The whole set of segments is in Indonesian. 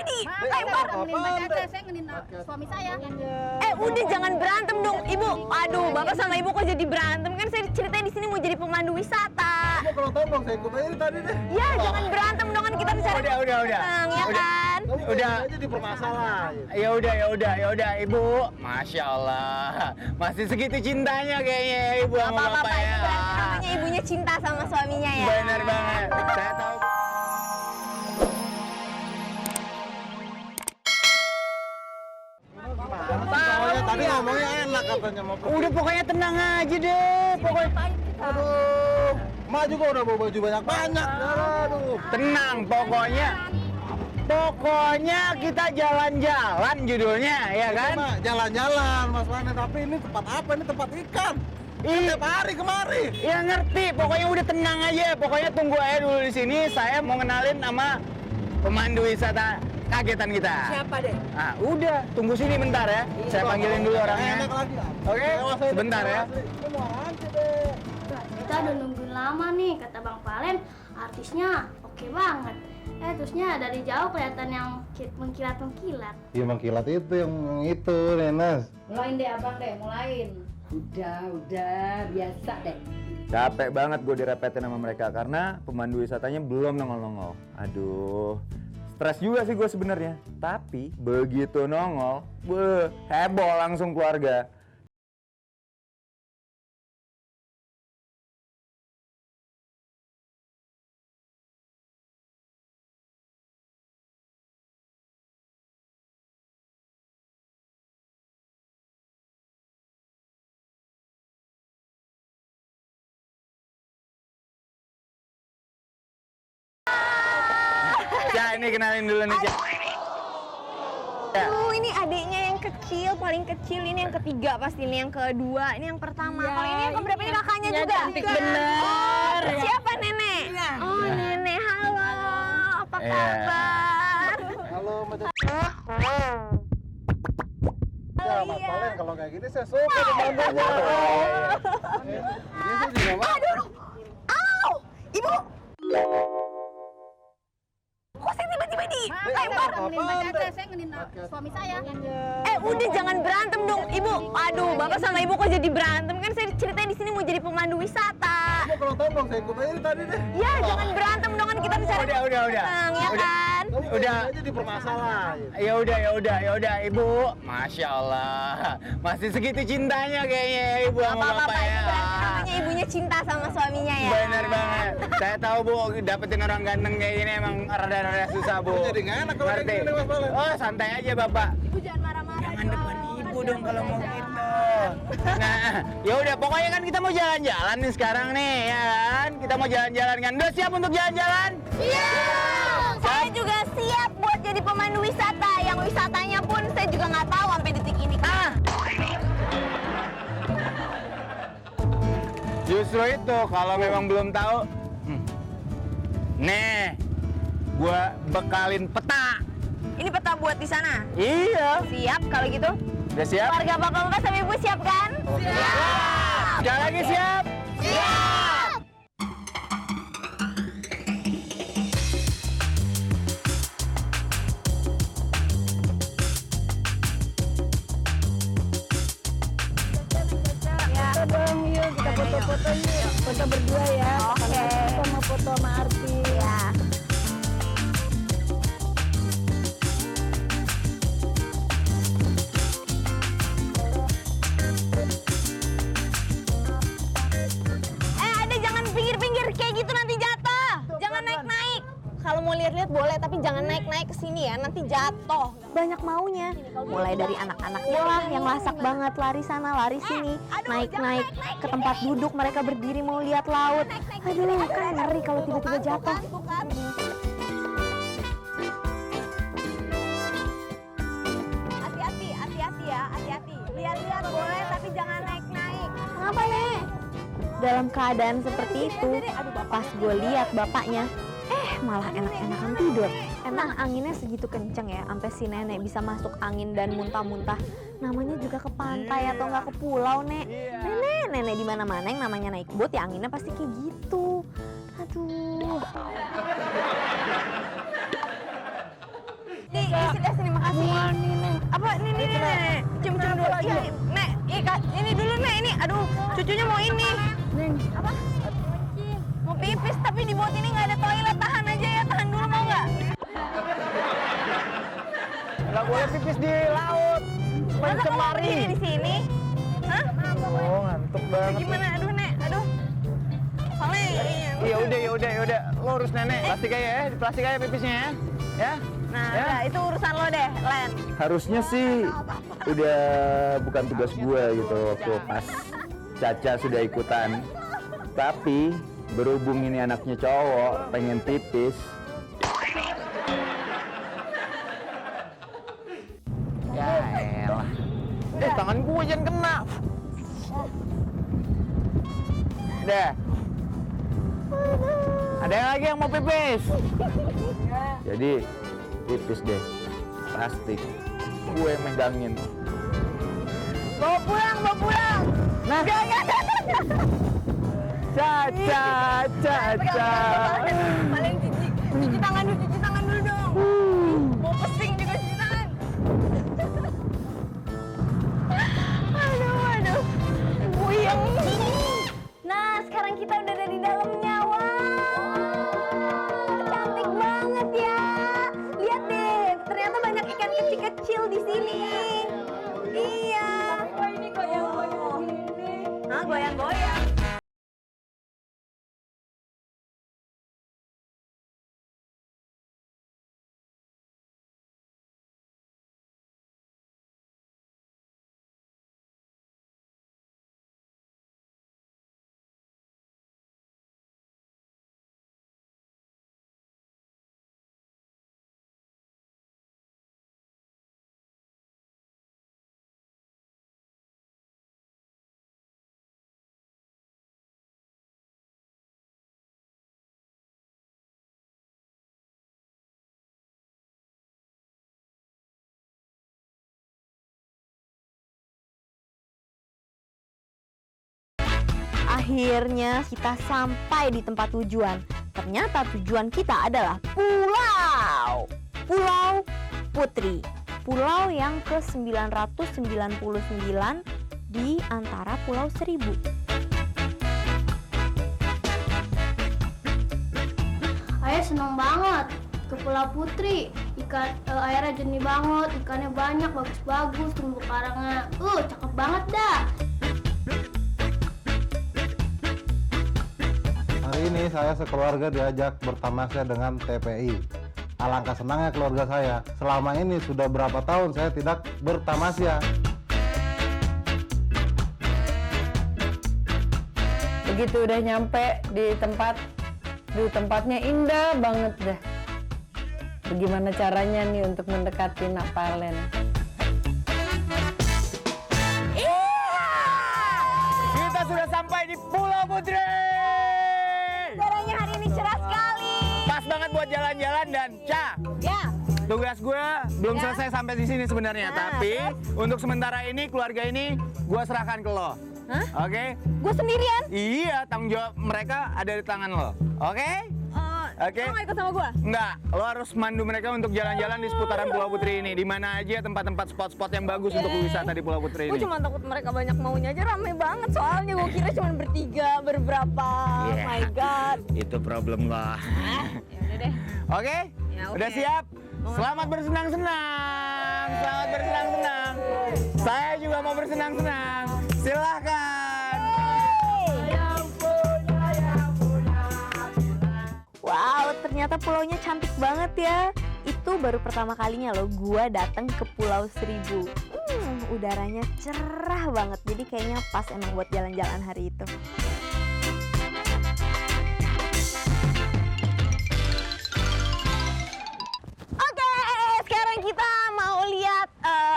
Cimedi. Lempar. Saya ngenin suami saya. Udah jangan berantem dong, Ibu. Aduh, Bapak sama Ibu kok jadi berantem? Kan saya ceritanya di sini mau jadi pemandu wisata. Ibu kalau tahu dong, saya ikut aja tadi deh. Ya, jangan berantem dong, kan kita bicara. Udah. Ya kan? Udah. Aja dipermasalahin. Ya udah, Ibu. Masya Allah, masih segitu cintanya kayaknya Ibu sama Apa-apa, Bapak ya. itu berarti namanya ibunya cinta sama suaminya ya. Benar banget. Saya tahu. Soalnya tadi ngomongnya enak katanya mau pergi. Udah pokoknya tenang aja deh. Pokoknya Aduh, Mak juga udah bawa baju banyak-banyak. Aduh. tenang, pokoknya kita jalan-jalan judulnya, ya kan? Mak, jalan-jalan Mas Wane, tapi ini tempat apa? Ini tempat ikan. Tiap hari kemari. Ya ngerti, pokoknya udah tenang aja. Pokoknya tunggu aja dulu di sini. Saya mau kenalin sama pemandu wisata kagetan kita. Siapa deh? Ah, udah, tunggu sini bentar ya. Saya panggilin dulu orangnya. Enak lagi. Oke, sebentar ya. Ini mau aja deh. Kita udah nungguin lama nih, kata Bang Valen, artisnya oke banget. Terusnya dari jauh kelihatan yang mengkilat-mengkilat. Iya, mengkilat itu yang itu, Nenas. Mulain deh abang deh, mulain. Udah, biasa deh. Capek banget gue direpetin sama mereka karena pemandu wisatanya belum nongol-nongol. Aduh, stres juga sih gue sebenarnya. Tapi begitu nongol, heboh langsung keluarga. Ya ini kenalin dulu nih. Ini adiknya yang kecil, paling kecil. Ini yang ketiga pasti, ini yang kedua, ini yang pertama. Ya, Kalau ini yang keberapa ini kakaknya ya, juga? cantik bener. Oh, Ya. siapa nenek? Iya. Oh, nenek, halo. Apa Iya. kabar? Halo, Mas. Oh, Ya, Mas iya. Valen, kalau kayak gini saya suka pemandunya. Ini saya juga mau. Aduh, au, Ibu. Kok saya tiba-tiba dilempar? Saya ngenin suami saya. Udah jangan berantem dong, Ibu. Aduh, Bapak sama Ibu kok jadi berantem? Kan saya ceritanya di sini mau jadi pemandu wisata. Ibu kalau tahu dong, saya ikut aja tadi deh. Ya, jangan berantem dong, kan kita bicara. Udah. Ya kan? Udah. Aja dipermasalahin. Ya udah, Ibu. Masya Allah, masih segitu cintanya kayaknya Ibu sama Apa-apa, Bapak itu ya. berarti namanya ibunya cinta sama suaminya ya. Benar banget. Saya tahu Bu, dapetin orang ganteng kayak gini emang rada-rada susah Bu. Jadi nggak enak kalau kayak Ngerti? gini, Mas Valen. Oh santai aja Bapak. Ibu jangan marah-marah. Jangan depan Ibu dong kalau mau gitu. Nah, ya udah pokoknya kan kita mau jalan-jalan nih sekarang nih, ya kan? Kita mau jalan-jalan kan. Udah siap untuk jalan-jalan? Iya. Saya juga siap buat jadi pemandu wisata. Yang wisatanya pun saya juga nggak tahu sampai detik ini. Justru itu kalau memang belum tahu. Nih, gua bekalin peta. Ini peta buat di sana. Iya. Siap kalau gitu. Udah siap? Keluarga bapak-bapak sama ibu siap kan? Siap. Sekali lagi siap? Siap. Kita dong, yuk kita foto-foto yuk. Foto berdua ya. Oke. Kita mau foto sama artis. Ya. Ada jangan pinggir-pinggir kayak gitu nanti jatuh. Jangan naik-naik. Kalau mau lihat-lihat boleh, tapi jangan naik-naik ke sini ya, nanti jatuh. Banyak maunya. Mulai dari anak-anaknya lah yang lasak banget, lari sana, lari sini, naik-naik ke tempat duduk, mereka berdiri mau lihat laut. Aduh, kan ngeri kalau tiba-tiba jatuh. Hati-hati ya, hati-hati. Lihat-lihat boleh, tapi jangan naik-naik. Kenapa, Nek? Dalam keadaan seperti itu, pas gue lihat bapaknya, malah enak-enakan tidur. Emang anginnya segitu kenceng ya, sampai si nenek bisa masuk angin dan muntah-muntah. Namanya juga ke pantai atau nggak ke pulau, Nek. Nenek di mana-mana yang namanya naik boat ya anginnya pasti kayak gitu. Aduh. sudah sini makasih. Apa nih cium-cium dulu. Iya, Nek, ini dulu Nek, ini. Aduh, cucunya mau ini. Apa? Mau pipis tapi di bot ini nggak ada toilet. Tahan aja ya, tahan dulu mau nggak? Nggak boleh pipis di laut. Masa kamu berdiri di sini? Hah? Oh, ngantuk banget. Gimana? Aduh Nek, aduh. Soalnya Ya udah. Lo urus nenek. Plastik aja ya, di plastik aja pipisnya ya. Ya. Nah, Ya. udah, itu urusan lo deh, Len. Harusnya sih udah bukan tugas gue gitu waktu pas Caca sudah ikutan. Tapi berhubung ini anaknya cowok, pengen pipis. Ya elah. Tangan gue jangan kena. Udah. Ada yang lagi yang mau pipis? Jadi pipis deh, plastik. Gue megangin. Bawa pulang. Nah. Caca. Paling cuci tangan dulu dong. Mau pesing juga cuci tangan. Aduh. Buyang. Nah, sekarang kita udah ada di dalamnya. Wah, cantik banget ya. Lihat deh, ternyata banyak ikan kecil-kecil di sini. Iya. Ini goyang-goyang ini. Hah, goyang-goyang. Akhirnya kita sampai di tempat tujuan. Ternyata tujuan kita adalah Pulau Putri. Pulau yang ke-999 di antara Pulau Seribu. Ayah seneng banget ke Pulau Putri. Airnya jernih banget, ikannya banyak, bagus-bagus, terumbu karangnya. Cakep banget dah. Hari ini saya sekeluarga diajak bertamasya dengan TPI. Alangkah senangnya keluarga saya. Selama ini sudah berapa tahun saya tidak bertamasya. Begitu udah nyampe di tempatnya indah banget dah. Bagaimana caranya nih untuk mendekati Nak Palen? Kita sudah sampai di Pulau Putri. Udaranya hari ini cerah sekali. Pas banget buat jalan-jalan dan Ya. Tugas gue belum selesai sampai di sini sebenarnya, tapi untuk sementara ini keluarga ini gue serahkan ke lo. Hah? Oke? Gue sendirian. Iya, tanggung jawab mereka ada di tangan lo. Oke? Oke. Lo gak ikut sama gue? Enggak, lo harus mandu mereka untuk jalan-jalan di seputaran Pulau Putri ini. Di mana aja tempat-tempat spot-spot yang bagus untuk wisata di Pulau Putri Gue ini. cuma takut mereka banyak maunya aja, rame banget soalnya. Gue kira cuma bertiga, berberapa. Oh Yeah. my god. Itu problem lo. Yaudah deh. Oke? Ya, oke. Udah siap? Selamat bersenang-senang. Selamat bersenang-senang. Saya juga mau bersenang-senang. Silahkan. Wow, ternyata pulaunya cantik banget ya. Itu baru pertama kalinya loh gua datang ke Pulau Seribu. Udaranya cerah banget, jadi kayaknya pas emang buat jalan-jalan hari itu. Oke, sekarang kita mau lihat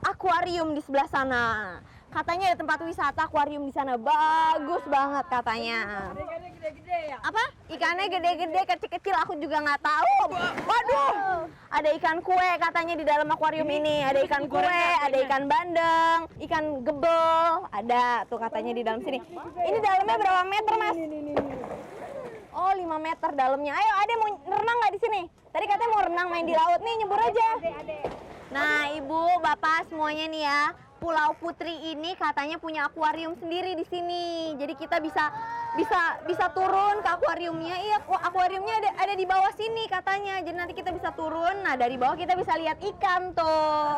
akuarium di sebelah sana. Katanya ada tempat wisata akuarium di sana, bagus banget katanya. Ikannya gede-gede ya? Apa? Ikannya gede-gede, kecil-kecil aku juga nggak tahu. Waduh, ada ikan kue katanya di dalam akuarium ini. Ada ikan kue, ada ikan bandeng, ikan gebel, ada tuh katanya di dalam sini. Ini dalamnya berapa meter, Mas? Oh, 5 meter dalamnya. Ayo, Ade mau renang nggak di sini? Tadi katanya mau renang main di laut nih, nyebur aja. Nah, Ibu, Bapak semuanya nih ya, Pulau Putri ini katanya punya akuarium sendiri di sini. Jadi kita bisa turun ke akuariumnya. Iya, akuariumnya ada di bawah sini katanya. Jadi nanti kita bisa turun. Nah, dari bawah kita bisa lihat ikan tuh.